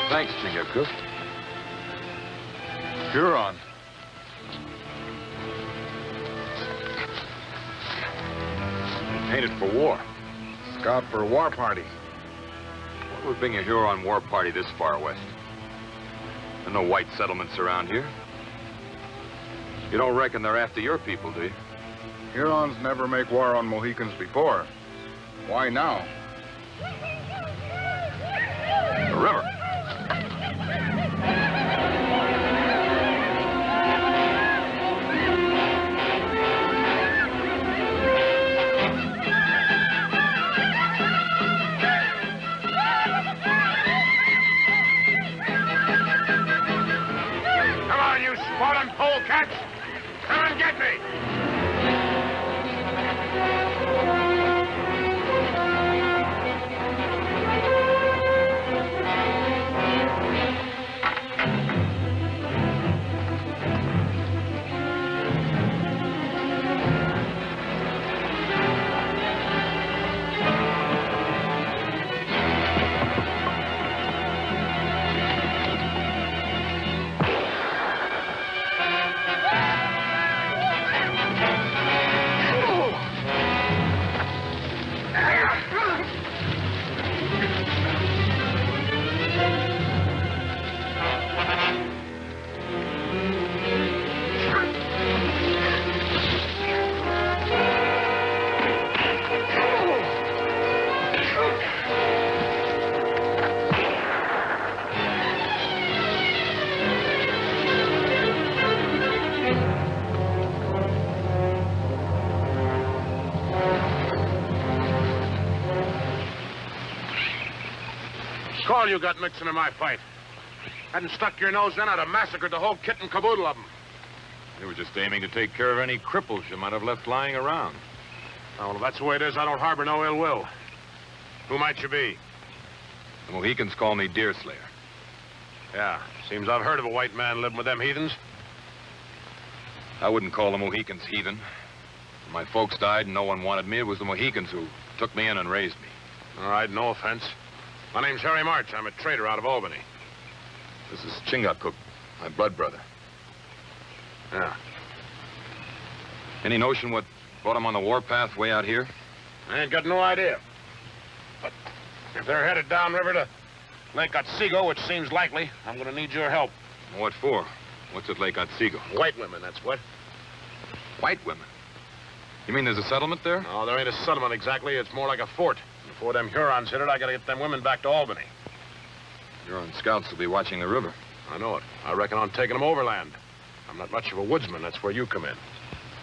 Thanks, Chingaku. Huron. Painted for war. Scout for a war party. What would bring a Huron war party this far west? There are no white settlements around here. You don't reckon they're after your people, do you? Hurons never make war on Mohicans before. Why now? The river. Come on, you spotted polecats! Come and get me! All you got mixing in my fight. Hadn't stuck your nose in, I'd have massacred the whole kit and caboodle of them. You were just aiming to take care of any cripples you might have left lying around. Oh, well, if that's the way it is, I don't harbor no ill will. Who might you be? The Mohicans call me Deer Slayer. Yeah, seems I've heard of a white man living with them heathens. I wouldn't call the Mohicans heathen. When my folks died and no one wanted me, it was the Mohicans who took me in and raised me. All right, no offense. My name's Harry March. I'm a trader out of Albany. This is Chingaku, my blood brother. Yeah. Any notion what brought him on the warpath way out here? I ain't got no idea. But if they're headed downriver to Lake Otsego, which seems likely, I'm gonna need your help. What for? What's at Lake Otsego? White women, that's what. White women? You mean there's a settlement there? No, there ain't a settlement exactly. It's more like a fort. Before them Hurons hit it, I gotta get them women back to Albany. Huron scouts will be watching the river. I know it. I reckon on taking them overland. I'm not much of a woodsman. That's where you come in.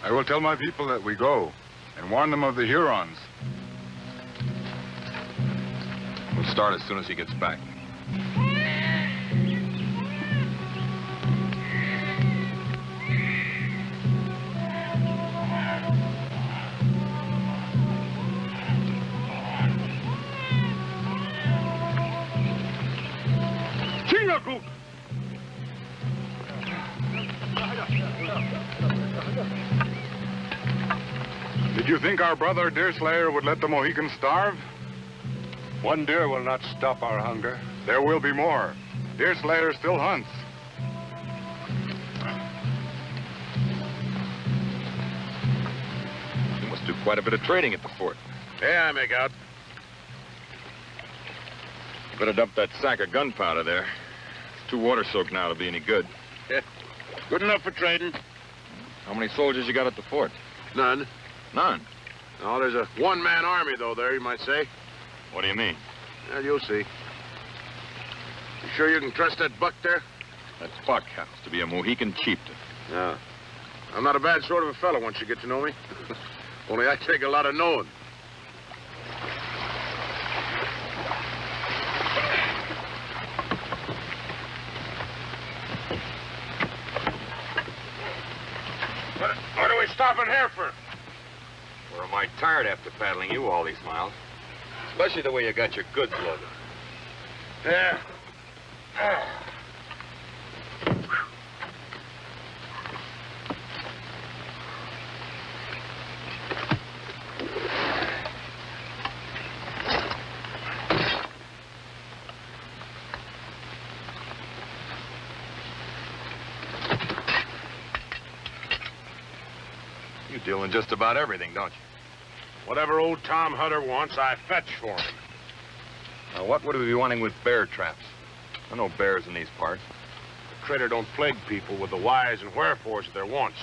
I will tell my people that we go and warn them of the Hurons. We'll start as soon as he gets back. Did you think our brother Deerslayer would let the Mohicans starve? One deer will not stop our hunger. There will be more. Deerslayer still hunts. You must do quite a bit of trading at the fort. Yeah, I make out. You better dump that sack of gunpowder there. It's too water-soaked now to be any good. Yeah. Good enough for trading. How many soldiers you got at the fort? None. None. Oh, there's a one-man army, though, there, you might say. What do you mean? Well, you'll see. You sure you can trust that buck there? That buck happens to be a Mohican chieftain. Yeah. I'm not a bad sort of a fellow once you get to know me. Only I take a lot of knowing. What are we stopping here for? We're mighty tired after paddling you all these miles. Especially the way you got your goods loaded. Yeah. deal in just about everything, don't you? Whatever old Tom Hutter wants, I fetch for him. Now, what would we be wanting with bear traps? There are no bears in these parts. The critter don't plague people with the whys and wherefores of their wants.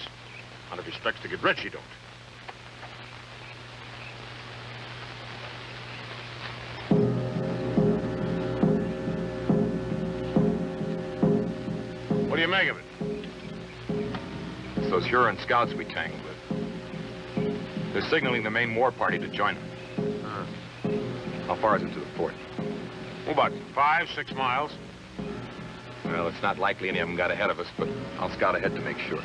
And if he expects to get rich, he don't. What do you make of it? It's those Huron scouts we tangled with. They're signaling the main war party to join them. How far is it to the fort? Oh, about 5, 6 miles. Well, it's not likely any of them got ahead of us, but I'll scout ahead to make sure.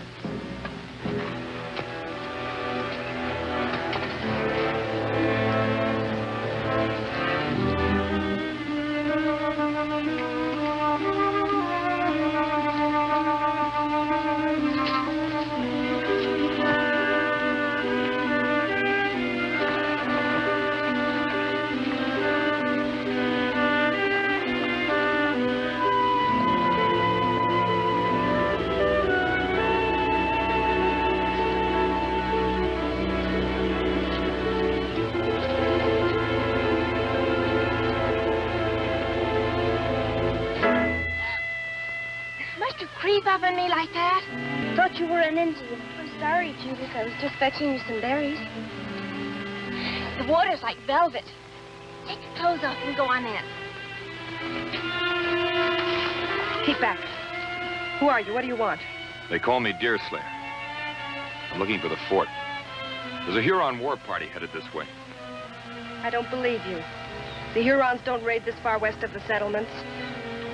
Up on me like that? Thought you were an Indian. I'm sorry, Judith. I was just fetching you some berries. The water's like velvet. Take your clothes off and go on in. Keep back. Who are you? What do you want? They call me Deer Slayer. I'm looking for the fort. There's a Huron war party headed this way. I don't believe you. The Hurons don't raid this far west of the settlements.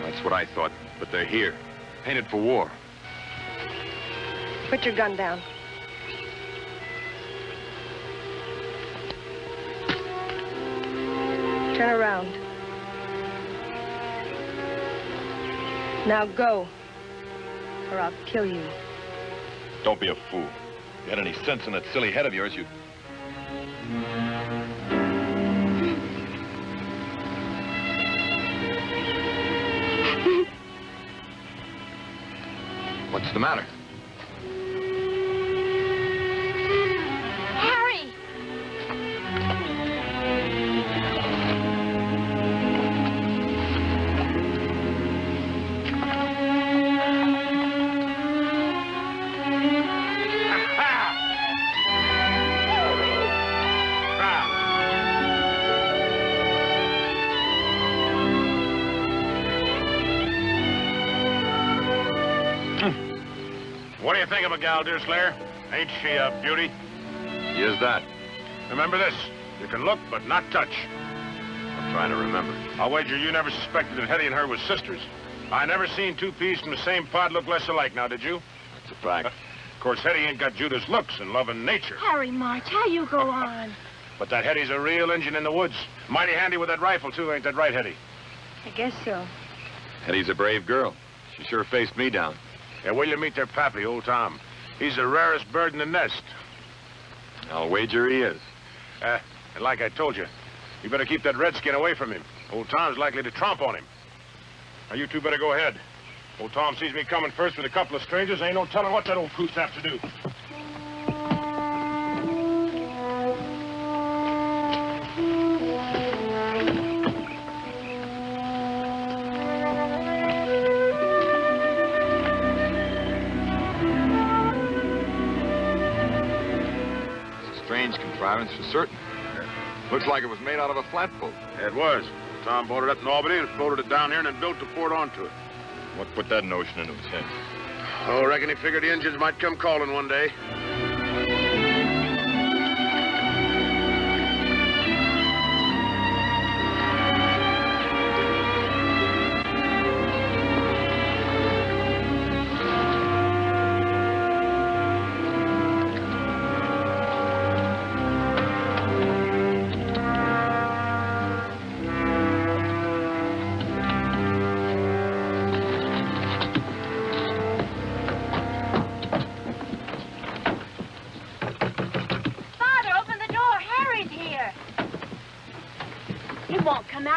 That's what I thought, but they're here. Painted for war. Put your gun down. Turn around. Now go, or I'll kill you. Don't be a fool. If you had any sense in that silly head of yours, you'd... What's the matter? Harry! What do you think of a gal, Deer Slayer? Ain't she a beauty? Is that? Remember this. You can look, but not touch. I'm trying to remember. I'll wager you never suspected that Hetty and her was sisters. I never seen two peas from the same pod look less alike, now, did you? That's a fact. Of course, Hetty ain't got Judith's looks and loving nature. Harry March, how you go on? But that Hetty's a real Injun in the woods. Mighty handy with that rifle, too, ain't that right, Hetty? I guess so. Hetty's a brave girl. She sure faced me down. Yeah, will you meet their pappy, old Tom? He's the rarest bird in the nest. I'll wager he is. And like I told you, you better keep that redskin away from him. Old Tom's likely to tromp on him. Now, you two better go ahead. Old Tom sees me coming first with a couple of strangers. Ain't no telling what that old coot's have to do. Strange contrivance for certain. Looks like it was made out of a flatboat. Yeah, it was. Tom bought it up in Albany and floated it down here and then built the fort onto it. What put that notion into his head? Oh, reckon he figured the Indians might come calling one day.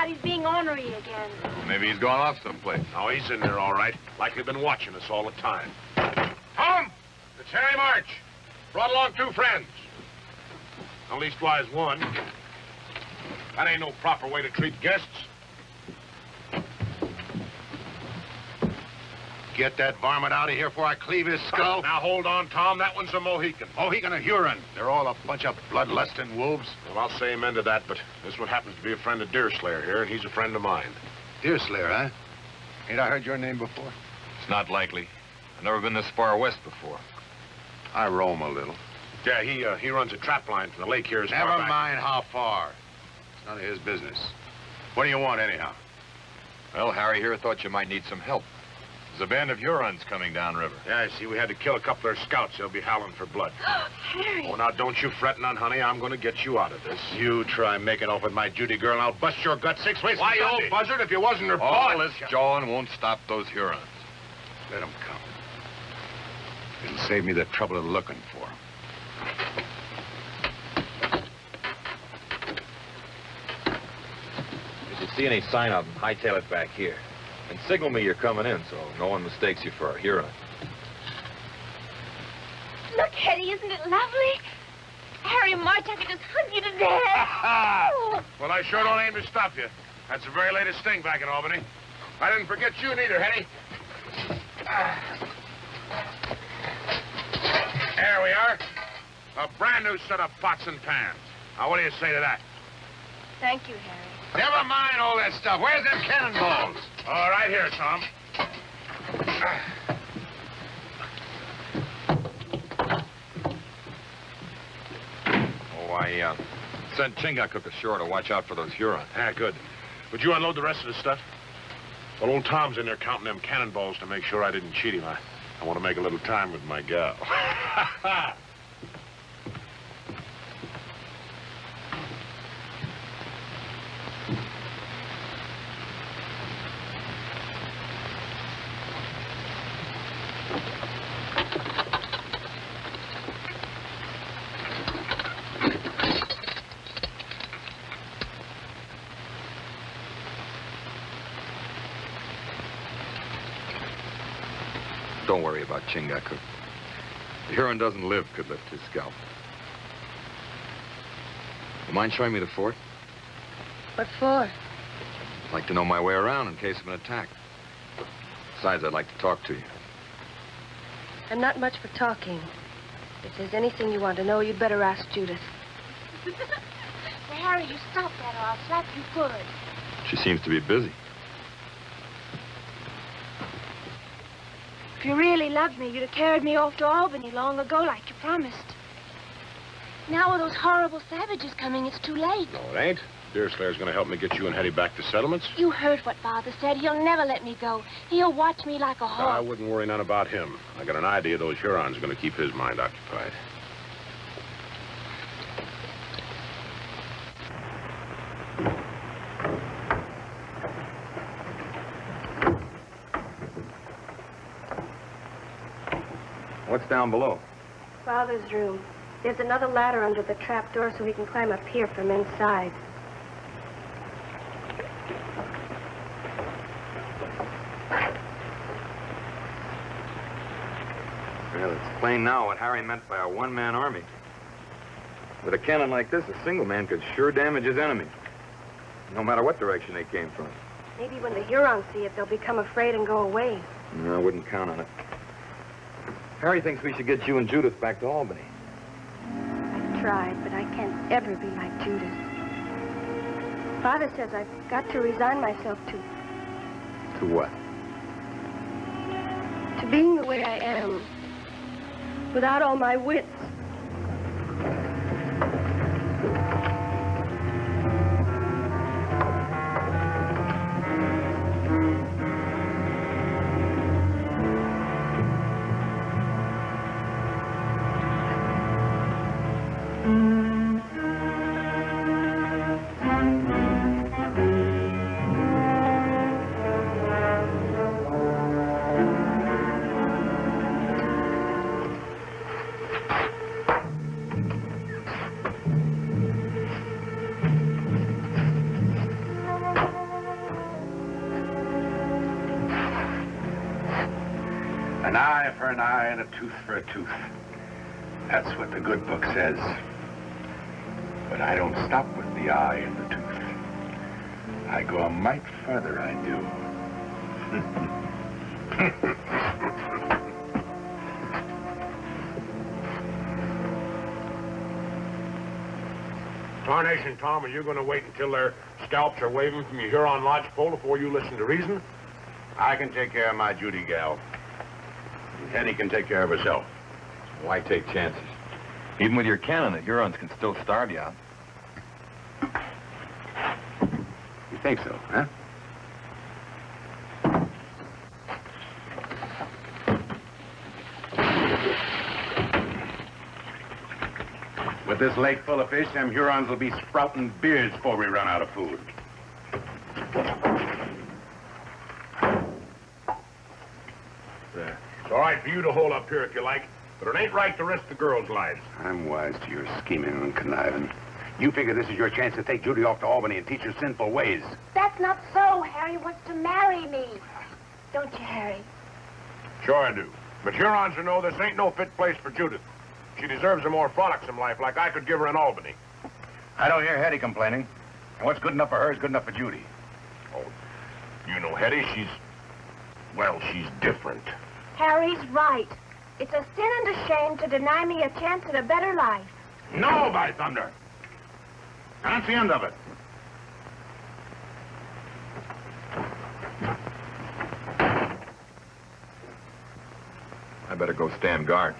He's being ornery again. Maybe he's gone off someplace. Oh, he's in there all right. Like they've been watching us all the time. Tom! It's Harry March. Brought along 2 friends. At leastwise one. That ain't no proper way to treat guests. Get that varmint out of here before I cleave his skull. Now, hold on, Tom. That one's a Mohican. Mohican and Huron. They're all a bunch of bloodlusting wolves. Well, I'll say amen to that, but this one happens to be a friend of Deerslayer here, and he's a friend of mine. Deerslayer, huh? Ain't I heard your name before? It's not likely. I've never been this far west before. I roam a little. Yeah, he runs a trap line from the lake here as far Never back. mind how far. It's none of his business. What do you want, anyhow? Well, Harry here thought you might need some help. There's a band of Hurons coming downriver. Yeah, I see. We had to kill a couple of their scouts. They'll be howling for blood. Harry. Oh, now, don't you fret none, honey. I'm going to get you out of this. You try making off with my Judy girl, and I'll bust your gut 6 ways. Why, you old buzzard, if you wasn't her All boy. this jawing won't stop those Hurons. Let them come. It'll save me the trouble of looking for them. If you see any sign of them, hightail it back here. And signal me you're coming in so no one mistakes you for a Huron. Look, Hetty, isn't it lovely? Harry March, I could just hug you to death. Oh. Well, I sure don't aim to stop you. That's the very latest thing back in Albany. I didn't forget you neither, Hetty. There we are. A brand new set of pots and pans. Now, what do you say to that? Thank you, Harry. Never mind all that stuff. Where's them cannonballs? All right, here, Tom. Oh, I sent Chingachgook ashore to watch out for those Hurons. Ah, good. Would you unload the rest of the stuff? Well, old Tom's in there counting them cannonballs to make sure I didn't cheat him. I want to make a little time with my gal. Don't worry about Chingachgook. The Huron doesn't live could lift his scalp. You mind showing me the fort? What for? I'd like to know my way around in case of an attack. Besides, I'd like to talk to you. I'm not much for talking. If there's anything you want to know, you'd better ask Judith. Now, Harry, you stop that or I'll slap you good. She seems to be busy. If you really loved me, you'd have carried me off to Albany long ago like you promised. Now with those horrible savages coming, it's too late. No, it ain't. Deerslayer's going to help me get you and Hetty back to settlements. You heard what Father said. He'll never let me go. He'll watch me like a I hawk. wouldn't worry none about him. I got an idea those Hurons are going to keep his mind occupied. What's down below? Father's room. There's another ladder under the trap door so he can climb up here from inside. Well, it's plain now what Harry meant by a one-man army. With a cannon like this, a single man could sure damage his enemy, no matter what direction they came from. Maybe when the Hurons see it, they'll become afraid and go away. No, I wouldn't count on it. Harry thinks we should get you and Judith back to Albany. I've tried, but I can't ever be like Judith. Father says I've got to resign myself To what? to being the way I am, without all my wits. An eye for an eye and a tooth for a tooth. That's what the good book says. But I don't stop with the eye and the tooth. I go a mite further, I do. Tarnation, Tom, are you going to wait until their scalps are waving from your Huron lodgepole before you listen to reason? I can take care of my Judy gal. And Hetty can take care of herself. Why take chances? Even with your cannon, the Hurons can still starve you out. You think so, huh? With this lake full of fish, them Hurons will be sprouting beards before we run out of food. There. It's all right for you to hold up here if you like, but it ain't right to risk the girls' lives. I'm wise to your scheming and conniving. You figure this is your chance to take Judy off to Albany and teach her sinful ways. That's not so. Harry wants to marry me. Don't you, Harry? Sure I do. But Hurons will know this ain't no fit place for Judith. She deserves a more frolicsome life like I could give her in Albany. I don't hear Hetty complaining. And what's good enough for her is good enough for Judy. Oh, you know Hetty, well, she's different. Harry's right. It's a sin and a shame to deny me a chance at a better life. No, by thunder. That's the end of it. I better go stand guard.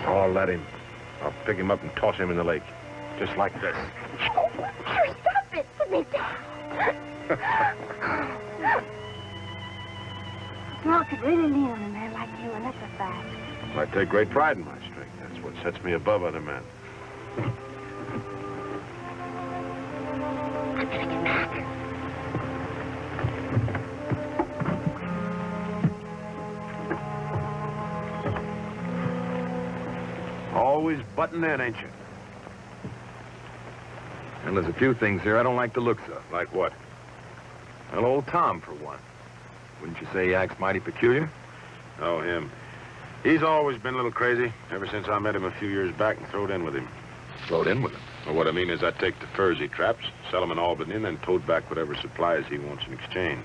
I'll let him. I'll pick him up and toss him in the lake. Just like this. Harry, stop it. Put me down. Small could really lean on a man like you, and that's a fact. I take great pride in my strength. That's what sets me above other men. I'm gonna get back. Always button in, ain't you? And there's a few things here I don't like the looks of. Like what? Well, old Tom, for one. Wouldn't you say he acts mighty peculiar? Oh, him. He's always been a little crazy, ever since I met him a few years back and throwed in with him. Throwed in with him. Well, what I mean is I take the furs he traps, sell them in Albany, and then tote back whatever supplies he wants in exchange.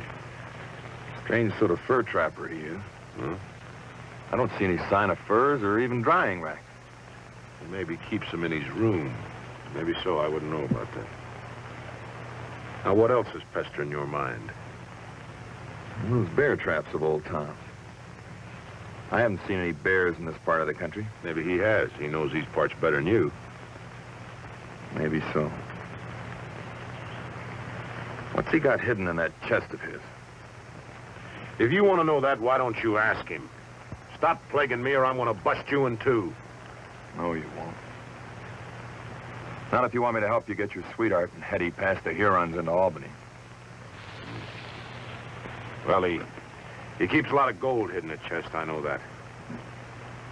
Strange sort of fur trapper he is. Huh? I don't see any sign of furs or even drying racks. He maybe keeps them in his room. Maybe so, I wouldn't know about that. Now, what else is pestering your mind? Those bear traps of old Tom. I haven't seen any bears in this part of the country. Maybe he has. He knows these parts better than you. Maybe so. What's he got hidden in that chest of his? If you want to know that, why don't you ask him? Stop plaguing me or I'm going to bust you in two. No, you won't. Not if you want me to help you get your sweetheart and Hetty past the Hurons into Albany. Well, he keeps a lot of gold hidden in the chest, I know that.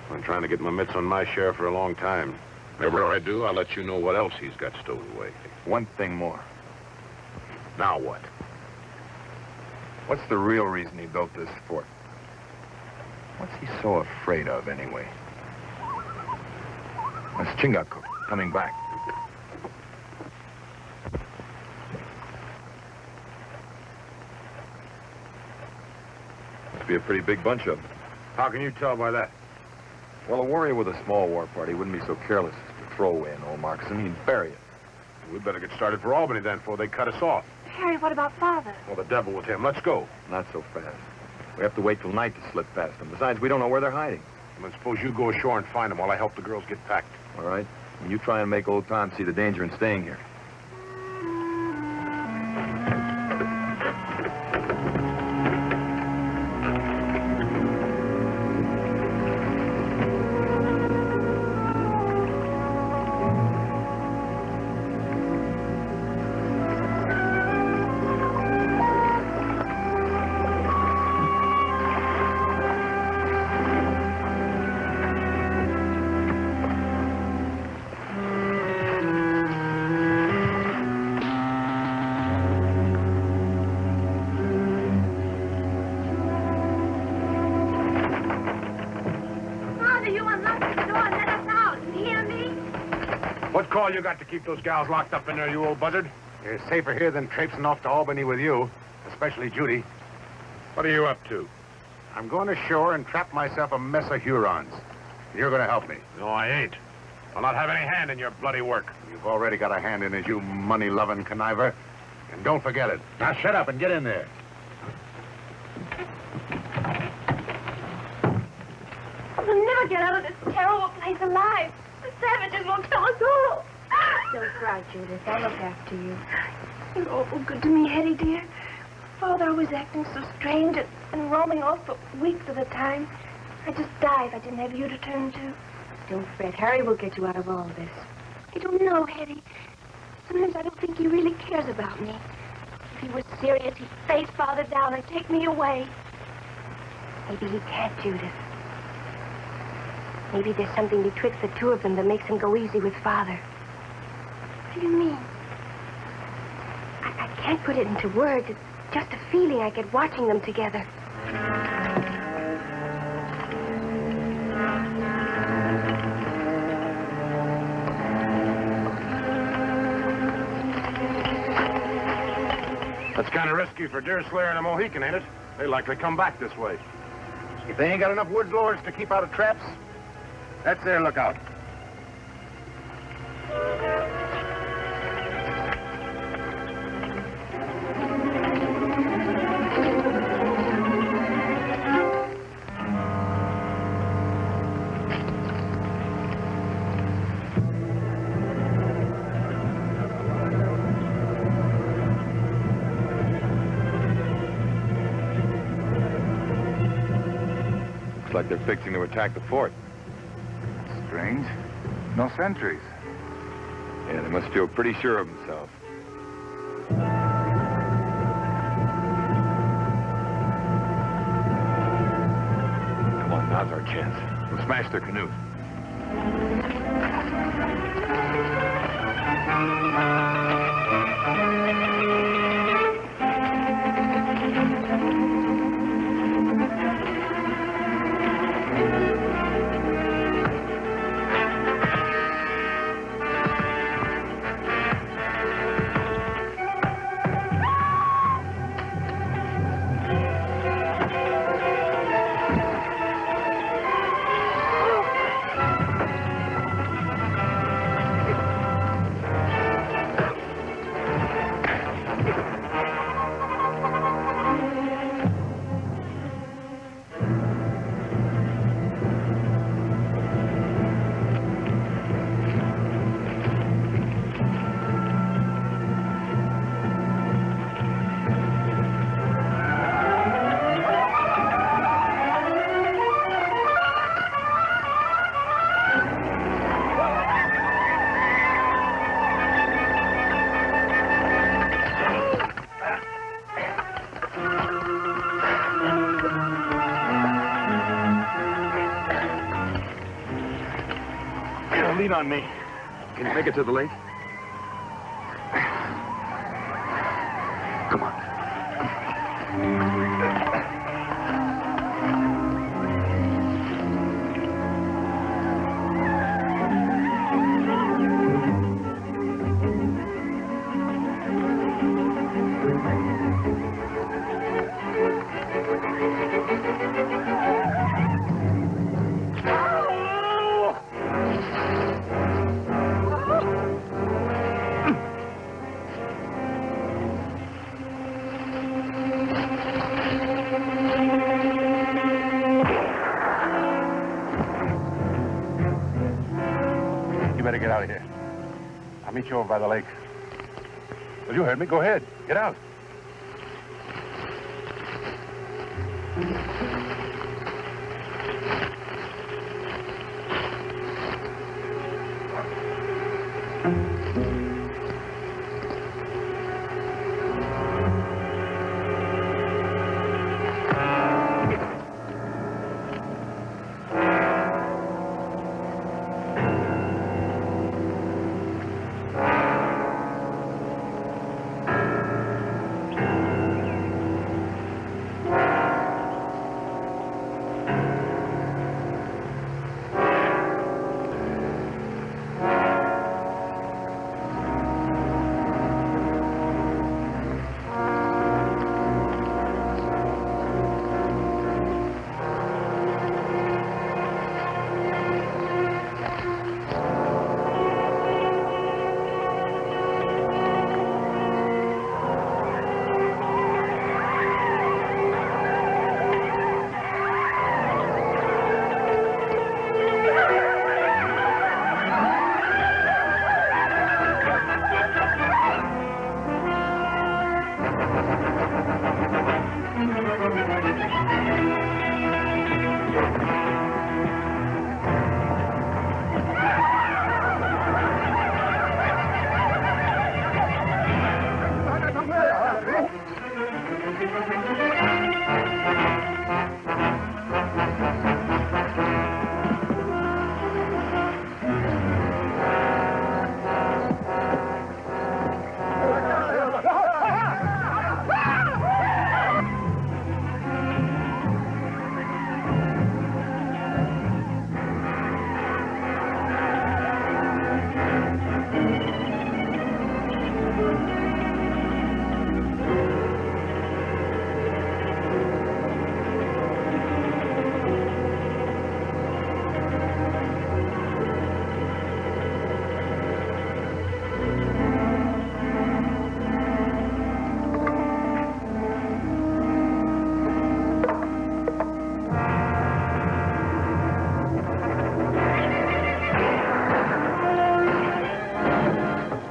I've been trying to get my mitts on my share for a long time. Whenever I do, I'll let you know what else he's got stowed away. One thing more. Now what? What's the real reason he built this fort? What's he so afraid of, anyway? That's Chingachgook coming back. be a pretty big bunch of them. How can you tell by that? Well, a warrior with a small war party wouldn't be so careless as to throw away an old moccasin. He'd bury it. We'd better get started for Albany then before they cut us off. Harry, what about Father? Well, the devil with him. Let's go. Not so fast. We have to wait till night to slip past them. Besides, we don't know where they're hiding. Then suppose you go ashore and find them while I help the girls get packed. All right? And you try and make old Tom see the danger in staying here. What call you got to keep those gals locked up in there, you old buzzard? You're safer here than traipsing off to Albany with you, especially Judy. What are you up to? I'm going ashore and trap myself a mess of Hurons. You're going to help me. No, I ain't. I'll not have any hand in your bloody work. You've already got a hand in it, you money-loving conniver. And don't forget it. Now shut up and get in there. We'll never get out of this terrible place alive. The savages will kill us all. Don't cry, Judith. I'll look after you. You're awful good to me, Hetty, dear. Father was acting so strange and roaming off for weeks at a time. I'd just die if I didn't have you to turn to. Don't fret. Harry will get you out of all this. I don't know, Hetty. Sometimes I don't think he really cares about me. If he was serious, he'd face Father down and take me away. Maybe he can't, Judith. Maybe there's something betwixt the two of them that makes him go easy with Father. What do you mean? I can't put it into words. It's just a feeling I get watching them together. That's kind of risky for Deerslayer and a Mohican, ain't it? They likely come back this way. If they ain't got enough wood blowers to keep out of traps, that's their lookout. Looks like they're fixing to attack the fort. Strange. No sentries. Yeah, they must feel pretty sure of themselves. Come on, now's our chance. We'll smash their canoes. Lean on me. Can you make it to the lake? Come on. better get out of here. I'll meet you over by the lake. Well, you heard me. Go ahead. Get out.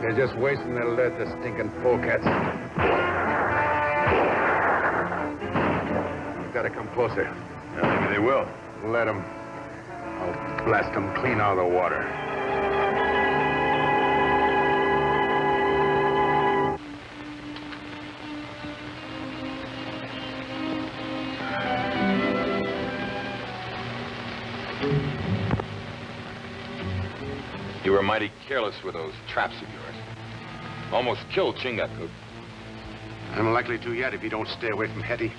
They're just wasting their lead, the stinking polecats. You've got to come closer. Yeah, maybe they will. Let them. I'll blast them clean out of the water. You were mighty careless with those traps of yours. Almost killed Chingachgook. I'm likely to yet if you don't stay away from Hetty.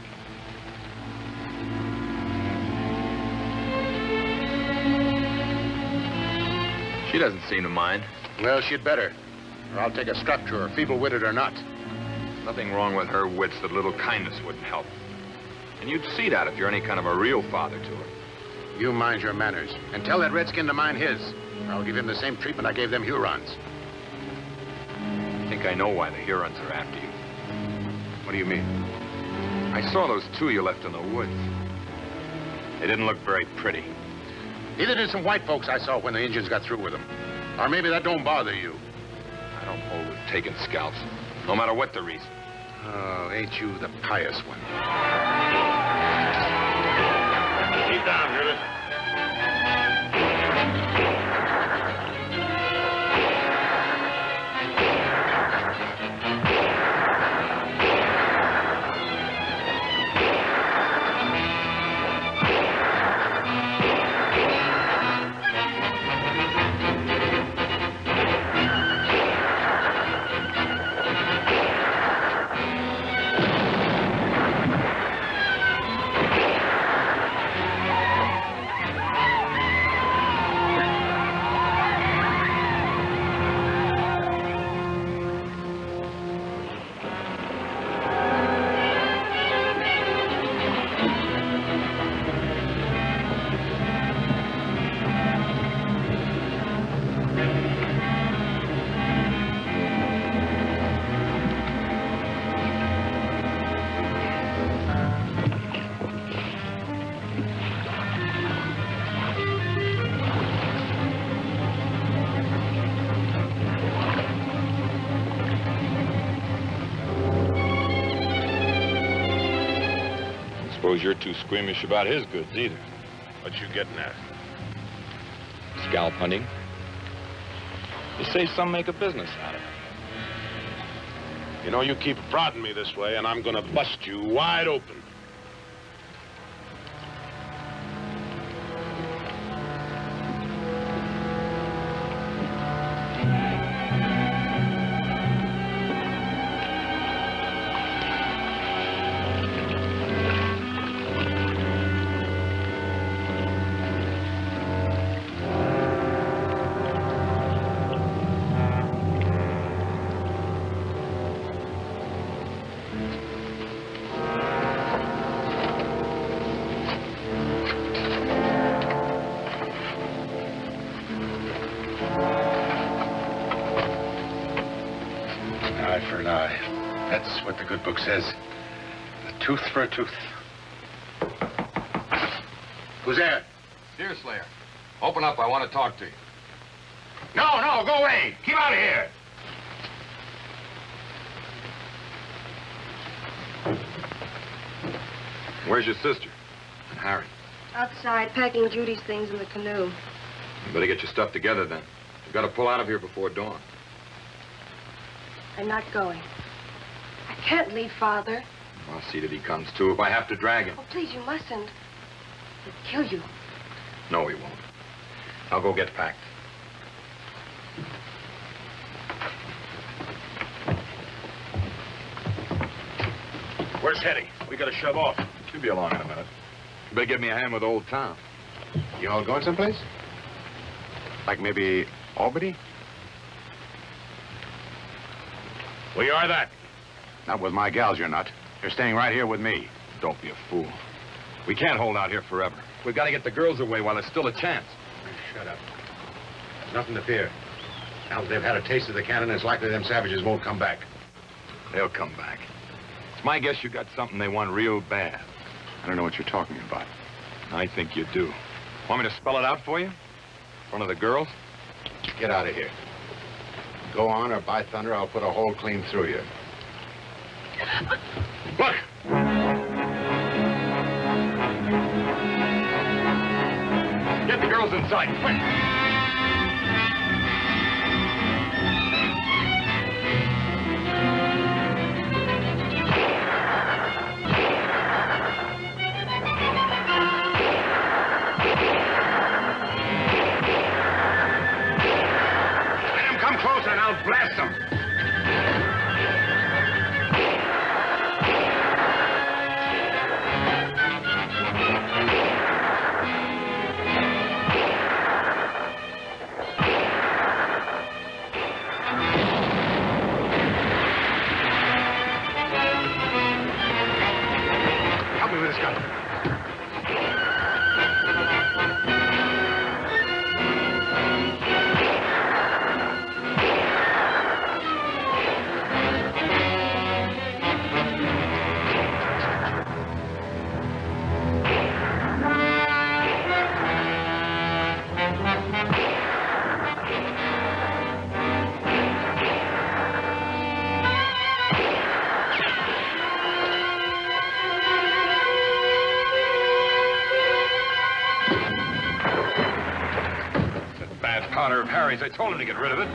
She doesn't seem to mind. Well, she'd better. Or I'll take a strap to her, feeble-witted or not. Nothing wrong with her wits that a little kindness wouldn't help. And you'd see that if you're any kind of a real father to her. You mind your manners. And tell that redskin to mind his. Or I'll give him the same treatment I gave them Hurons. I think I know why the Hurons are after you. What do you mean? I saw those two you left in the woods. They didn't look very pretty. Neither did some white folks I saw when the Indians got through with them. Or maybe that don't bother you. I don't hold with taking scalps, no matter what the reason. Oh, ain't you the pious one? Keep down, Rita. suppose you're too squeamish about his goods either. What you getting at? Scalp hunting. You say some make a business out of it. You know, you keep prodding me this way, and I'm gonna bust you wide open. Eye for an eye. That's what the good book says. A tooth for a tooth. Who's there? Deer Slayer. Open up. I want to talk to you. No, go away. Keep out of here. Where's your sister? And Harry? Outside, packing Judy's things in the canoe. You better get your stuff together then. You've got to pull out of here before dawn. I'm not going. I can't leave Father. I'll see that he comes too if I have to drag him. Oh, please, you mustn't. He'll kill you. No, he won't. I'll go get packed. Where's Hetty? We gotta shove off. She'll be along in a minute. You better give me a hand with Old Tom. You all going someplace? Like maybe Albany? We are that. Not with my gals, you're not. You're staying right here with me. Don't be a fool. We can't hold out here forever. We've got to get the girls away while there's still a chance. Shut up. There's nothing to fear. Now that they've had a taste of the cannon, it's likely them savages won't come back. They'll come back. It's my guess you got something they want real bad. I don't know what you're talking about. I think you do. Want me to spell it out for you? In front of the girls? Get out of here. Go on, or by thunder, I'll put a hole clean through you. Look! Get the girls inside, quick! Let them come closer and I'll blast them. Help me with this gun. Powder of Harry's. I told him to get rid of it.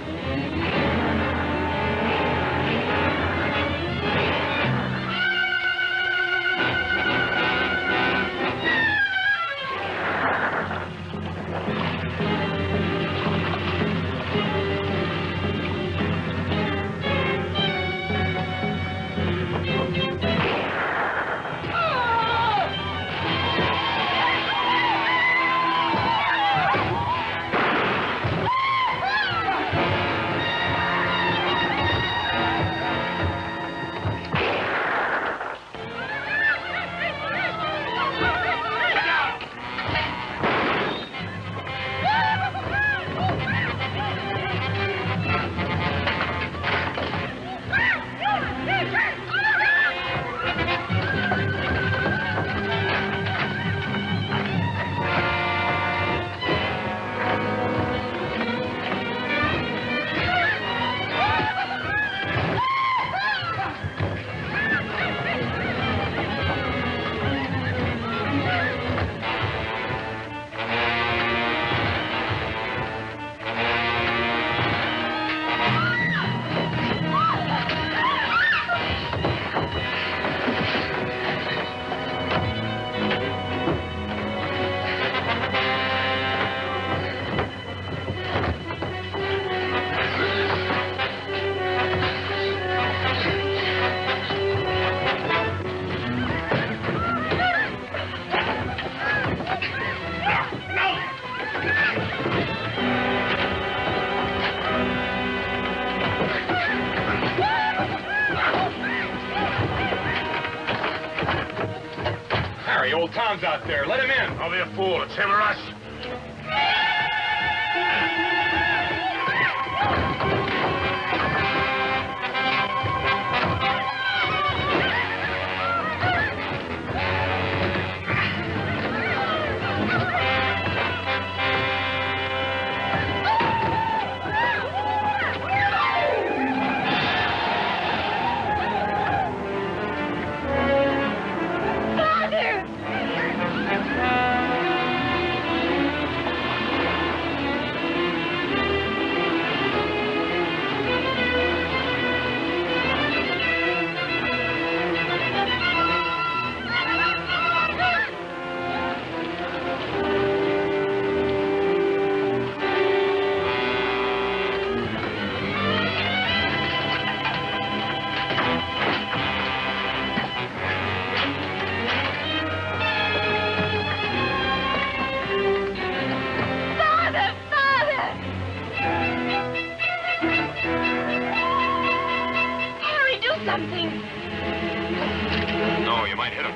out there. Let him in. Don't be a fool. It's him or us. Something. No, you might hit him.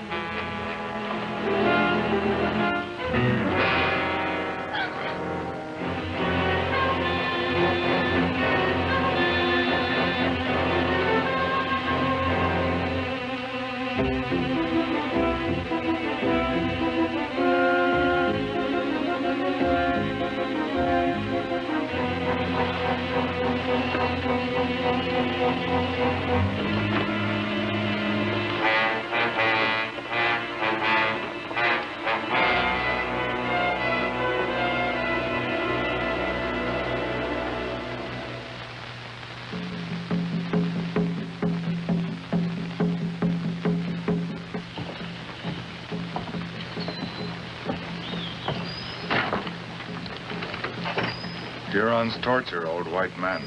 Huron's torture, old white man.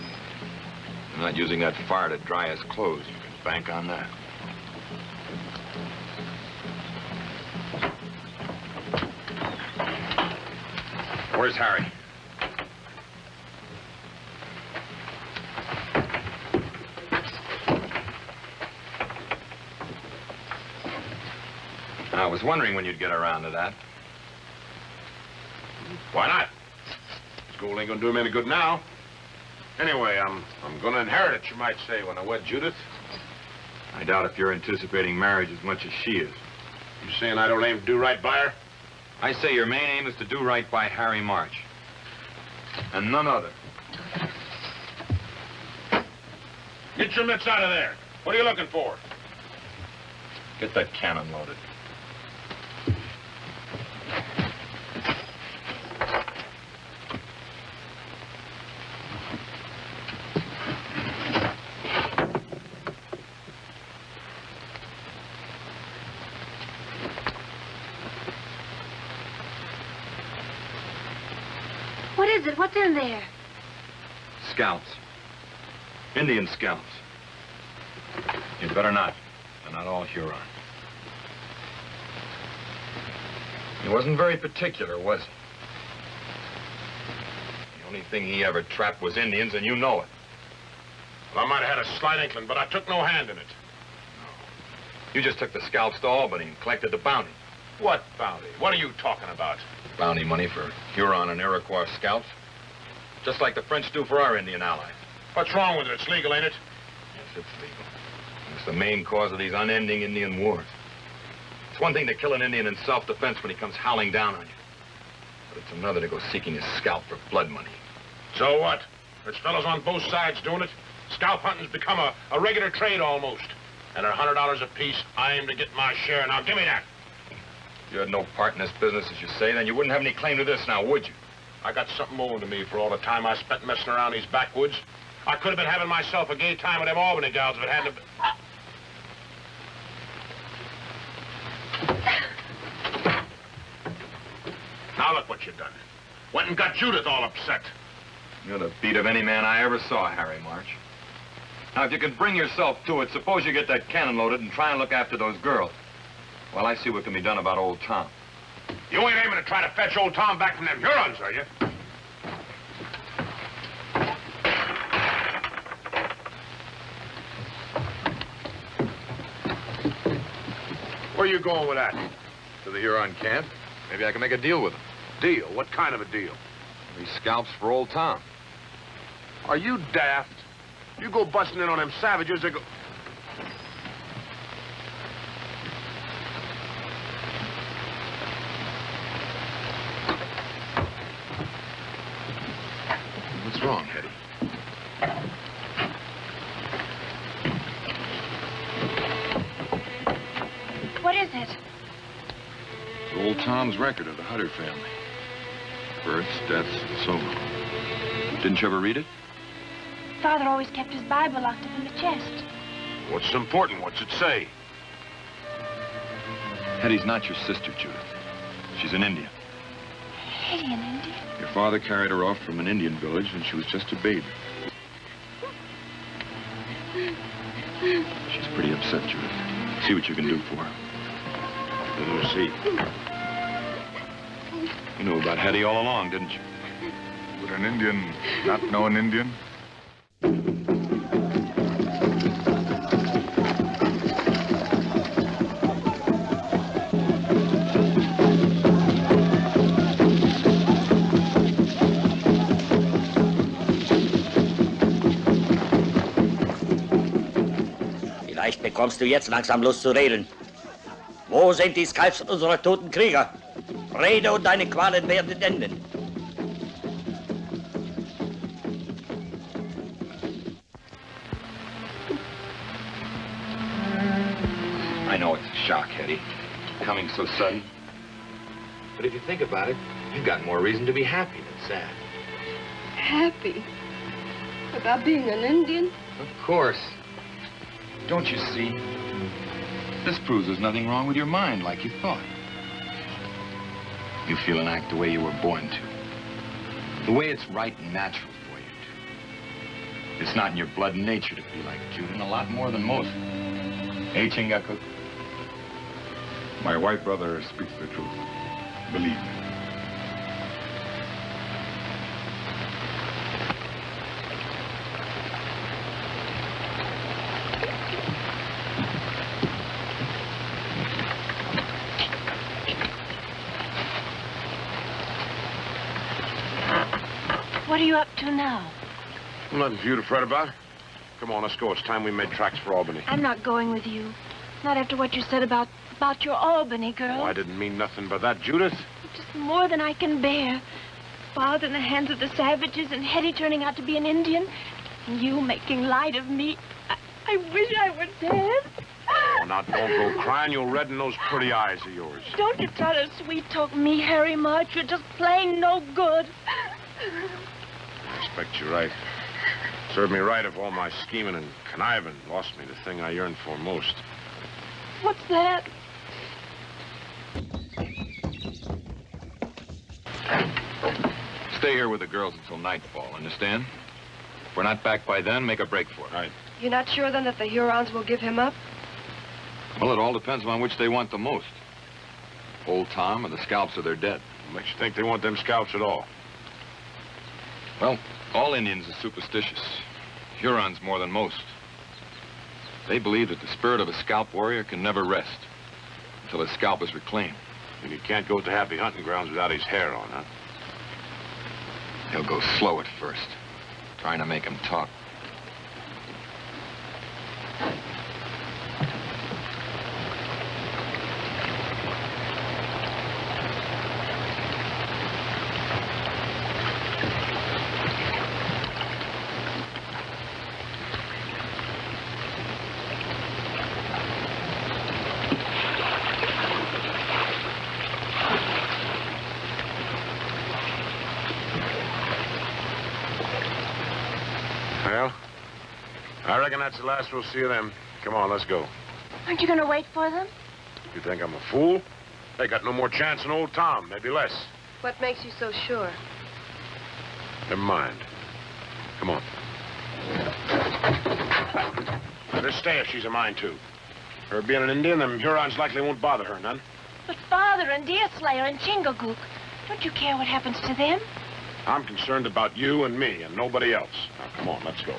I'm not using that fire to dry his clothes. You can bank on that. Where's Harry? I was wondering when you'd get around to that. Why not? School ain't gonna do him any good now. Anyway, I'm gonna inherit it, you might say, when I wed Judith. I doubt if you're anticipating marriage as much as she is. You saying I don't aim to do right by her? I say your main aim is to do right by Harry March. And none other. Get your mitts out of there. What are you looking for? Get that cannon loaded. What is it? What's in there? Scalps. Indian scalps. You'd better not. They're not all Huron. He wasn't very particular, was he? The only thing he ever trapped was Indians, and you know it. Well, I might have had a slight inkling, but I took no hand in it. You just took the scalps to Albany and collected the bounty. What bounty? What are you talking about? Bounty money for Huron and Iroquois scalps. Just like the French do for our Indian allies. What's wrong with it? It's legal, ain't it? Yes, it's legal. It's the main cause of these unending Indian wars. It's one thing to kill an Indian in self-defense when he comes howling down on you. But it's another to go seeking his scalp for blood money. So what? There's fellows on both sides doing it. Scalp hunting's become a regular trade almost. And at $100 apiece, I aim to get my share. Now, give me that. If you had no part in this business, as you say, then you wouldn't have any claim to this now, would you? I got something owing to me for all the time I spent messing around these backwoods. I could have been having myself a gay time with them Albany gals if it hadn't been... Now look what you've done. Went and got Judith all upset. You're the beat of any man I ever saw, Harry March. Now, if you can bring yourself to it, suppose you get that cannon loaded and try and look after those girls. Well, I see what can be done about old Tom. You ain't aiming to try to fetch old Tom back from them Hurons, are you? Where you going with that? to the Huron camp. Maybe I can make a deal with him. Deal? What kind of a deal? He scalps for old Tom. Are you daft? You go busting in on them savages, they go... What's wrong, Hetty? What is it? Old Tom's record of the Hutter family. Births, deaths, and so on. Didn't you ever read it? Father always kept his Bible locked up in the chest. What's important? What's it say? Hetty's not your sister, Judith. She's an Indian. Hetty, an Indian? Your father carried her off from an Indian village when she was just a baby. She's pretty upset, Judith. See what you can do for her. Let me see. You knew about Hetty all along, didn't you? Would an Indian not know an Indian? Vielleicht bekommst du jetzt langsam Lust zu reden. Wo sind die Skalps unserer toten Krieger? Rede und deine Qualen werden enden. I know it's a shock, Hetty. Coming so sudden. But if you think about it, you've got more reason to be happy than sad. Happy? About being an Indian? Of course. Don't you see? This proves there's nothing wrong with your mind like you thought. You feel and act the way you were born to. The way it's right and natural for you to. It's not in your blood and nature to be like Jude, and a lot more than most. Hey, Chingako. My white brother speaks the truth. Believe me. What are you up to now? Nothing for you to fret about. Come on, let's go. It's time we made tracks for Albany. I'm not going with you. Not after what you said about your Albany girl. Oh, I didn't mean nothing but that, Judith. Just more than I can bear. Father in the hands of the savages and Hetty turning out to be an Indian. And you making light of me. I wish I were dead. Oh, now don't go crying. You'll redden those pretty eyes of yours. Don't you try to sweet-talk me, Harry March. You're just plain no good. I expect you're right. Served me right if all my scheming and conniving lost me the thing I yearned for most. What's that? Stay here with the girls until nightfall, understand? If we're not back by then, make a break for it. Right. You're not sure, then, that the Hurons will give him up? Well, it all depends on which they want the most. Old Tom or the scalps of their dead. What makes you think they want them scalps at all? Well, all Indians are superstitious. Hurons more than most. They believe that the spirit of a scalp warrior can never rest until his scalp is reclaimed. And he can't go to happy hunting grounds without his hair on, huh? He'll go slow at first, trying to make him talk. Well, I reckon that's the last we'll see of them. Come on, let's go. Aren't you going to wait for them? You think I'm a fool? They got no more chance than old Tom, maybe less. What makes you so sure? Never mind. Come on. Let her stay if she's a mind to. Her being an Indian, them Hurons likely won't bother her none. But Father and Deerslayer and Chingagook, don't you care what happens to them? I'm concerned about you and me and nobody else. Now, come on, let's go.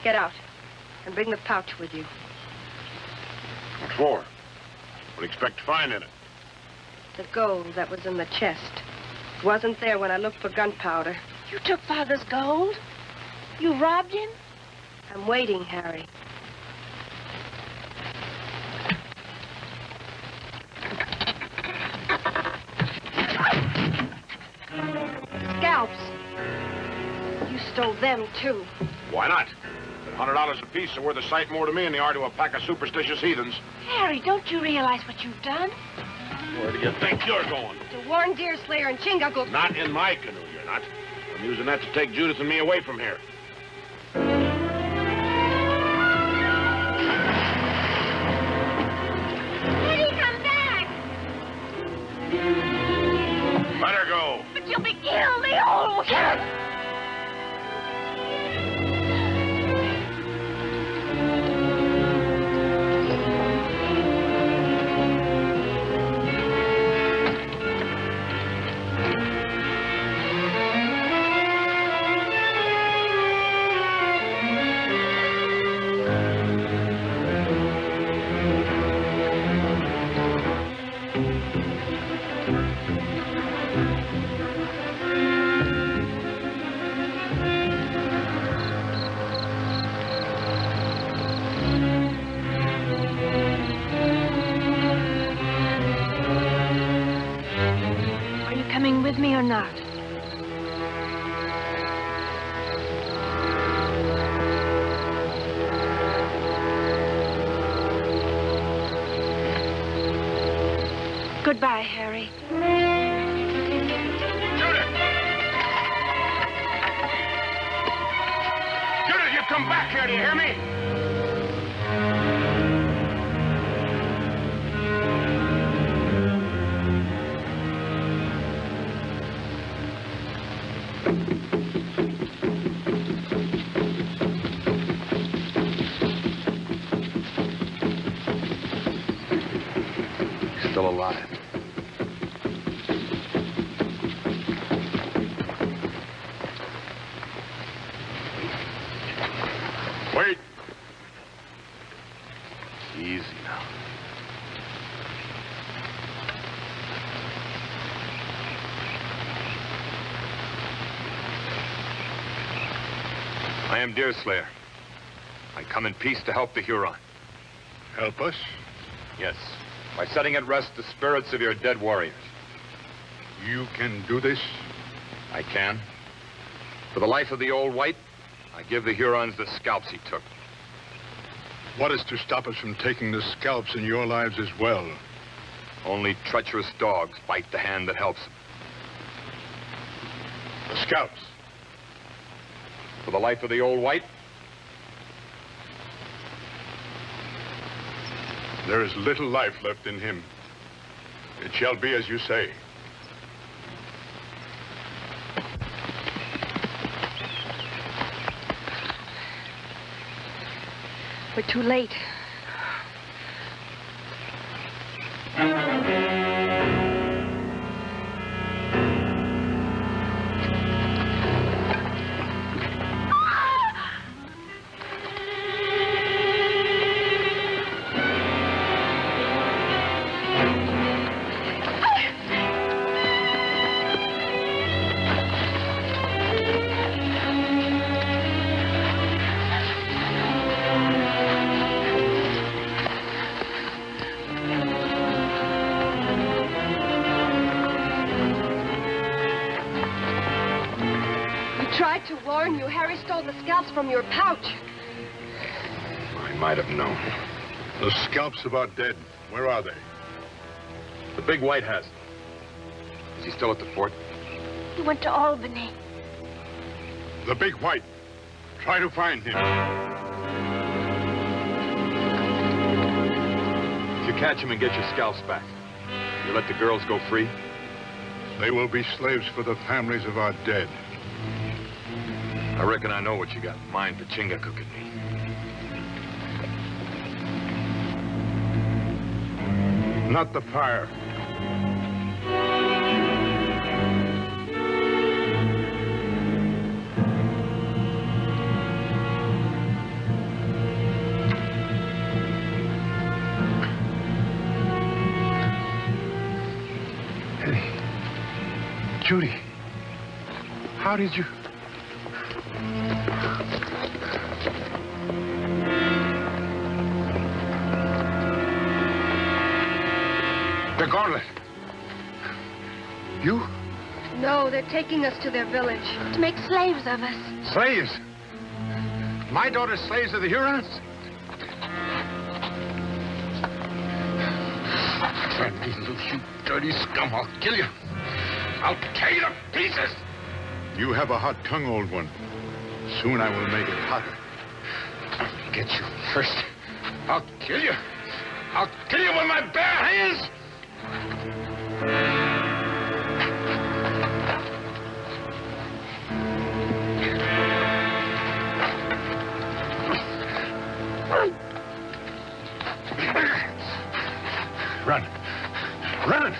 Get out. And bring the pouch with you. What for? What do you expect to find in it? The gold that was in the chest. It wasn't there when I looked for gunpowder. You took Father's gold? You robbed him? I'm waiting, Harry. Scalps. You stole them, too. Why not? $100 apiece are worth a sight more to me than they are to a pack of superstitious heathens. Harry, don't you realize what you've done? Where do you think you're going? To warn Deerslayer and Chingagook. Not in my canoe, you're not. I'm using that to take Judith and me away from here. Eddie, come back! Let her go. But you'll be killed, they all will kill us. With me or not? Goodbye, Harry. Judith! Judith, you come back here, do you hear me? Still alive. Wait. Easy now. I am Deerslayer. I come in peace to help the Huron. Help us? Yes, by setting at rest the spirits of your dead warriors. You can do this? I can. For the life of the old white, I give the Hurons the scalps he took. What is to stop us from taking the scalps in your lives as well? Only treacherous dogs bite the hand that helps them. The scalps? For the life of the old white, There is little life left in him. It shall be as you say. We're too late. Tried to warn you. Harry stole the scalps from your pouch. I might have known. The scalps of our dead, where are they? The big white has them. Is he still at the fort? He went to Albany. The big white. Try to find him. If you catch him and get your scalps back, you let the girls go free? They will be slaves for the families of our dead. I reckon I know what you got in mind for Chingagook and me. Not the fire. Judy, how did you... The gauntlet. You? No, they're taking us to their village. To make slaves of us. Slaves? My daughter's slaves of the Hurons? Turn me loose, you dirty scum. I'll kill you. I'll tear you to pieces. You have a hot tongue, old one. Soon I will make it hotter. I'll get you first. I'll kill you. I'll kill you with my bare hands. Run. Run!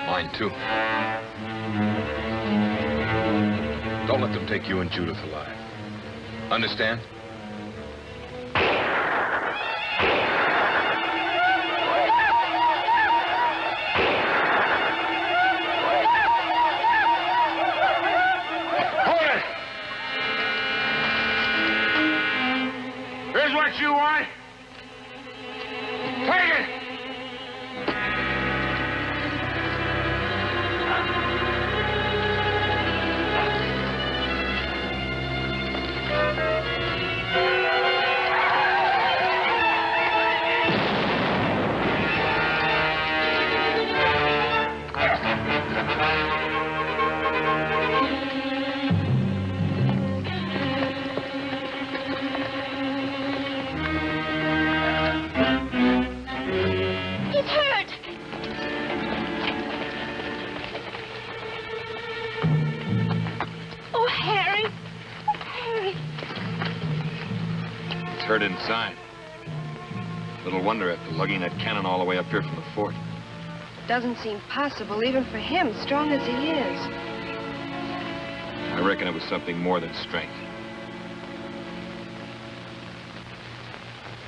Mine, too. Don't let them take you and Judith alive. Understand? Hold it! Here's what you want. Take it! It's hurt inside. Little wonder after lugging that cannon all the way up here from the fort. Doesn't seem possible, even for him, strong as he is. I reckon it was something more than strength.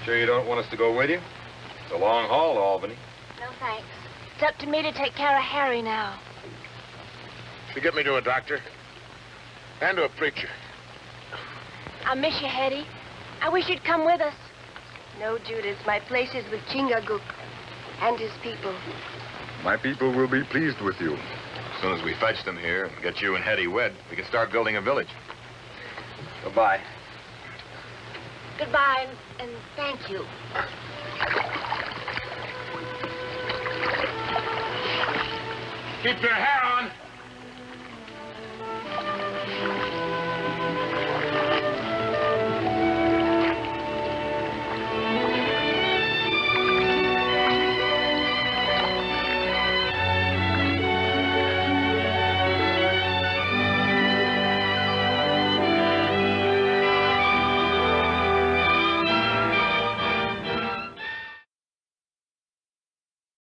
Sure you don't want us to go with you? It's a long haul to Albany. No, thanks. It's up to me to take care of Harry now. You get me to a doctor. And to a preacher. I'll miss you, Hetty. I wish you'd come with us. No, Judas, my place is with Chingachgook and his people. My people will be pleased with you. As soon as we fetch them here and get you and Hetty wed, we can start building a village. Goodbye. Goodbye, and thank you. Keep your hair on.